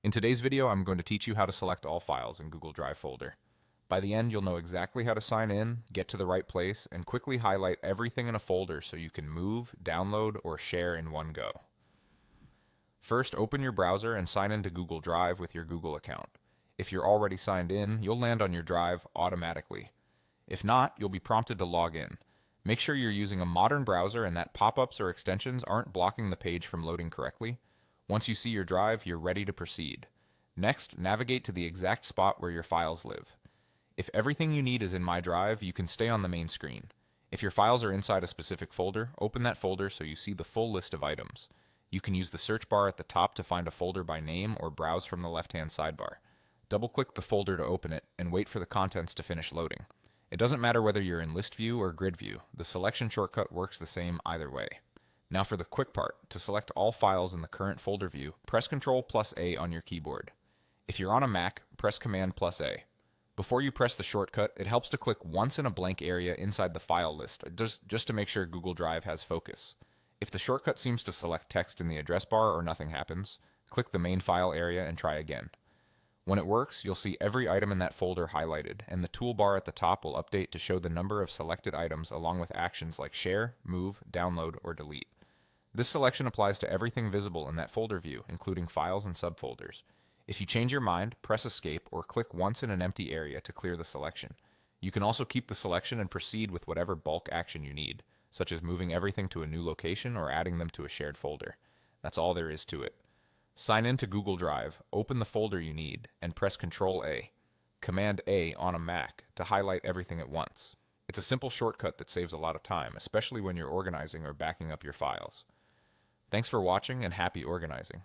In today's video, I'm going to teach you how to select all files in Google Drive folder. By the end, you'll know exactly how to sign in, get to the right place, and quickly highlight everything in a folder so you can move, download, or share in one go. First, open your browser and sign into Google Drive with your Google account. If you're already signed in, you'll land on your drive automatically. If not, you'll be prompted to log in. Make sure you're using a modern browser and that pop-ups or extensions aren't blocking the page from loading correctly. Once you see your drive, you're ready to proceed. Next, navigate to the exact spot where your files live. If everything you need is in My Drive, you can stay on the main screen. If your files are inside a specific folder, open that folder so you see the full list of items. You can use the search bar at the top to find a folder by name or browse from the left-hand sidebar. Double-click the folder to open it and wait for the contents to finish loading. It doesn't matter whether you're in list view or grid view, the selection shortcut works the same either way. Now for the quick part, to select all files in the current folder view, press Ctrl+A on your keyboard. If you're on a Mac, press Command+A. Before you press the shortcut, it helps to click once in a blank area inside the file list, just to make sure Google Drive has focus. If the shortcut seems to select text in the address bar or nothing happens, click the main file area and try again. When it works, you'll see every item in that folder highlighted, and the toolbar at the top will update to show the number of selected items along with actions like share, move, download, or delete. This selection applies to everything visible in that folder view, including files and subfolders. If you change your mind, press Escape or click once in an empty area to clear the selection. You can also keep the selection and proceed with whatever bulk action you need, such as moving everything to a new location or adding them to a shared folder. That's all there is to it. Sign in to Google Drive, open the folder you need, and press Ctrl-A. Command-A on a Mac to highlight everything at once. It's a simple shortcut that saves a lot of time, especially when you're organizing or backing up your files. Thanks for watching and happy organizing.